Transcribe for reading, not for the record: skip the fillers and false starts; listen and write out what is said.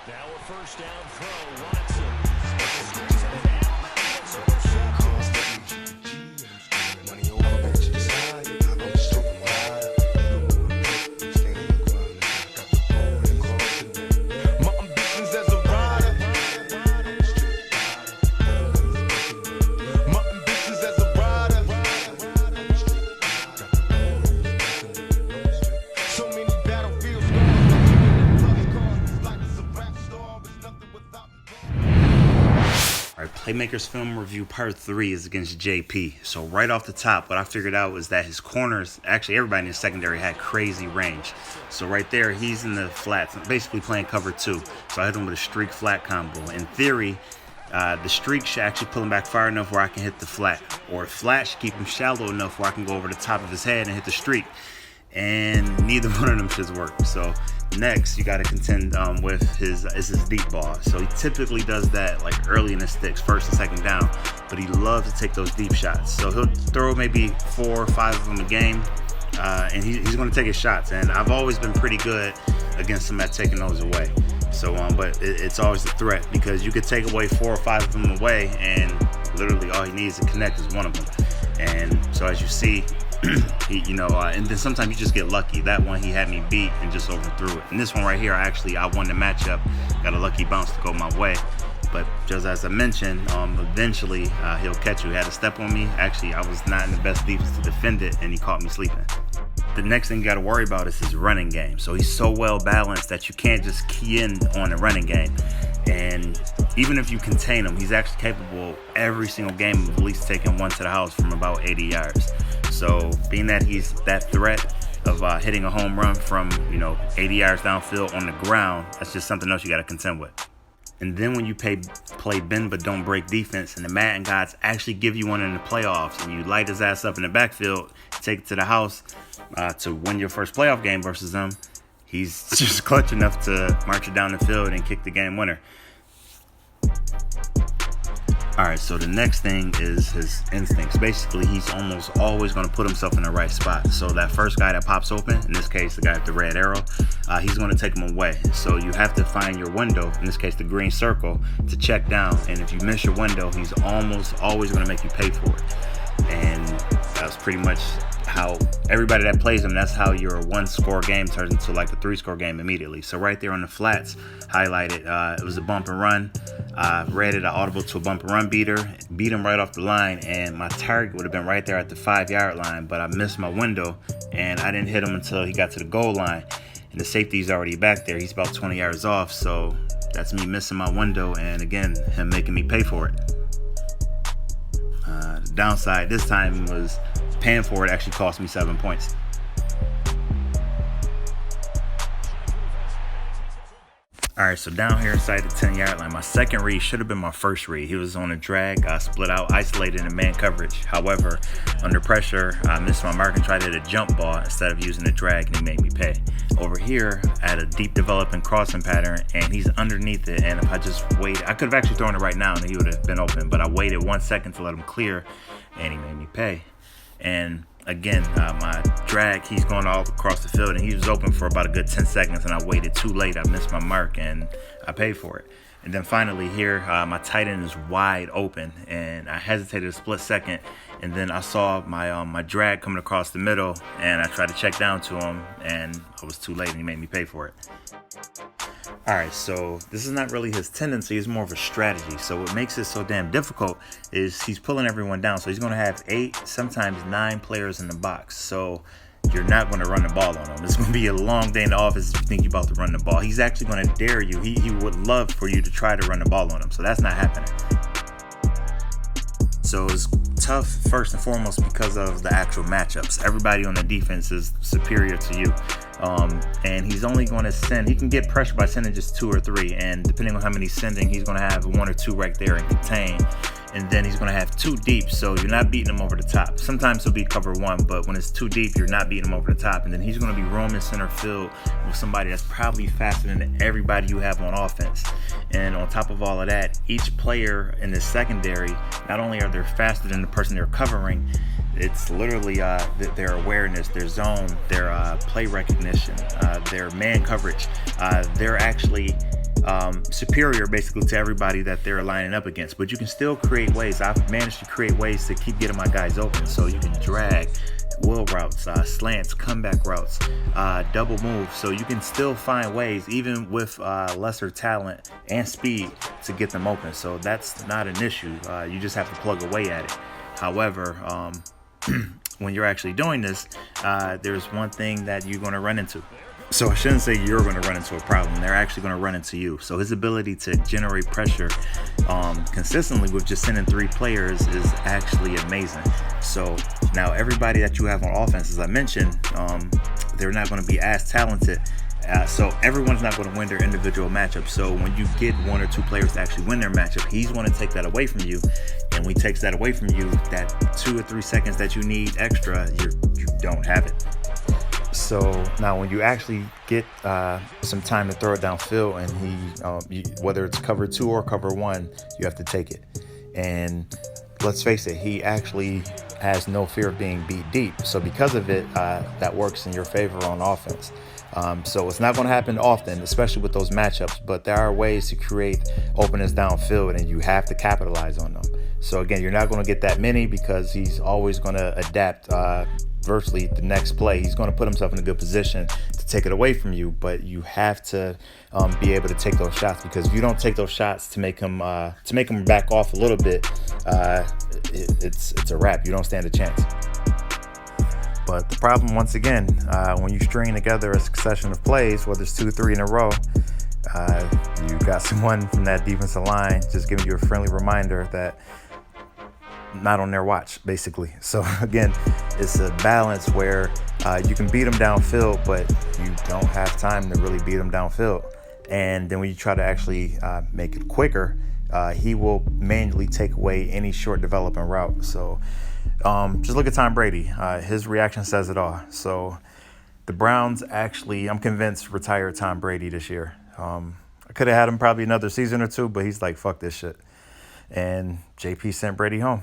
Now a first down throw, Watson. Squeeze it down, and it's intercepted. Money over, bitch, inside. I'm just talking wild. My ambitions as a rider. My ambitions as a rider. So many battlefields. Alright, Playmakers film review part 3 is against JP. So right off the top, what I figured out was that his corners, actually everybody in his secondary had crazy range. So right there, he's in the flats, basically playing cover 2. So I hit him with a streak flat combo. In theory, the streak should actually pull him back far enough where I can hit the flat. Or the flat should keep him shallow enough where I can go over the top of his head and hit the streak. And neither one of them should work. So next, you got to contend with his deep ball. So he typically does that like early in the sticks, first and second down, but he loves to take those deep shots. So he'll throw maybe 4 or 5 of them a game, and he's going to take his shots. And I've always been pretty good against him at taking those away. So, but it's always a threat because you could take away 4 or 5 of them away, and literally all he needs to connect is one of them. And so as you see, and then sometimes you just get lucky. That one he had me beat and just overthrew it. And this one right here, I won the matchup, got a lucky bounce to go my way. But just as I mentioned, eventually he'll catch you. He had a step on me. Actually, I was not in the best defense to defend it, and he caught me sleeping. The next thing you got to worry about is his running game. So he's so well balanced that you can't just key in on the running game. And even if you contain him, he's actually capable every single game of at least taking one to the house from about 80 yards. So being that he's that threat of hitting a home run from 80 yards downfield on the ground, that's just something else you got to contend with. And then when you play bend but don't break defense, and the Madden gods actually give you one in the playoffs, and you light his ass up in the backfield, take it to the house to win your first playoff game versus him, he's just clutch enough to march it down the field and kick the game winner. Alright, so the next thing is his instincts. Basically, he's almost always going to put himself in the right spot. So that first guy that pops open, in this case, the guy with the red arrow, he's going to take him away. So you have to find your window, in this case, the green circle, to check down. And if you miss your window, he's almost always going to make you pay for it. And that's pretty much how everybody that plays him, that's how your 1-score game turns into like a 3-score game immediately. So right there on the flats, highlighted, it was a bump and run. Read it, I audible to a bump and run beater, beat him right off the line, and my target would have been right there at the 5-yard line, but I missed my window, and I didn't hit him until he got to the goal line. And the safety's already back there. He's about 20 yards off, so that's me missing my window, and again, him making me pay for it. The downside this time was paying for it actually cost me 7 points. Alright, so down here inside the 10-yard line, my second read should have been my first read. He was on a drag, split out, isolated in man coverage. However, under pressure, I missed my mark and tried to hit a jump ball instead of using the drag, and he made me pay. Over here, I had a deep developing crossing pattern, and he's underneath it, and if I just waited, I could have actually thrown it right now, and he would have been open, but I waited 1 second to let him clear, and he made me pay. And again, my drag, he's going all across the field, and he was open for about a good 10 seconds, and I waited too late. I missed my mark, and I paid for it. And then finally here, my tight end is wide open, and I hesitated a split second, and then I saw my drag coming across the middle, and I tried to check down to him, and I was too late, and he made me pay for it. Alright, so this is not really his tendency, it's more of a strategy. So what makes it so damn difficult is he's pulling everyone down. So he's going to have 8, sometimes 9 players in the box. So you're not going to run the ball on him. It's going to be a long day in the office if you think you're about to run the ball. He's actually going to dare you. He would love for you to try to run the ball on him. So that's not happening. So it's tough first and foremost because of the actual matchups. Everybody on the defense is superior to you. And he's only going to send, he can get pressure by sending just 2 or 3, and depending on how many he's sending, he's going to have 1 or 2 right there and contain, and then he's going to have 2 deep, so you're not beating him over the top. Sometimes he'll be cover 1, but when it's 2 deep, you're not beating him over the top, and then he's going to be roaming center field with somebody that's probably faster than everybody you have on offense. And on top of all of that, each player in the secondary, not only are they faster than the person they're covering, it's literally their awareness, their zone, their play recognition, their man coverage. They're actually superior basically to everybody that they're lining up against. But you can still create ways. I've managed to create ways to keep getting my guys open. So you can drag, wheel routes, slants, comeback routes, double moves. So you can still find ways, even with lesser talent and speed, to get them open. So that's not an issue. You just have to plug away at it. However, when you're actually doing this, there's one thing that you're going to run into. So I shouldn't say you're going to run into a problem. They're actually going to run into you. So his ability to generate pressure consistently with just sending 3 players is actually amazing. So now everybody that you have on offense, as I mentioned, they're not going to be as talented. So everyone's not going to win their individual matchup. So when you get 1 or 2 players to actually win their matchup, he's going to take that away from you. And when he takes that away from you, that 2 or 3 seconds that you need extra, you don't have it. So now when you actually get some time to throw it downfield, and whether it's cover 2 or cover 1, you have to take it. And let's face it, he actually has no fear of being beat deep. So because of it, that works in your favor on offense. So it's not going to happen often, especially with those matchups, but there are ways to create openness downfield, and you have to capitalize on them. So again, you're not going to get that many because he's always going to adapt virtually the next play. He's going to put himself in a good position to take it away from you, but you have to be able to take those shots, because if you don't take those shots to make him back off a little bit, it's a wrap. You don't stand a chance. But the problem, once again, when you string together a succession of plays, whether it's 2 or 3 in a row, you got someone from that defensive line just giving you a friendly reminder that not on their watch, basically. So again, it's a balance where you can beat them downfield, but you don't have time to really beat them downfield. And then when you try to actually make it quicker, he will manually take away any short developing route. So just look at Tom Brady. His reaction says it all. So the Browns actually, I'm convinced, retired Tom Brady this year. I could have had him probably another season or 2, but he's like, fuck this shit. And JP sent Brady home.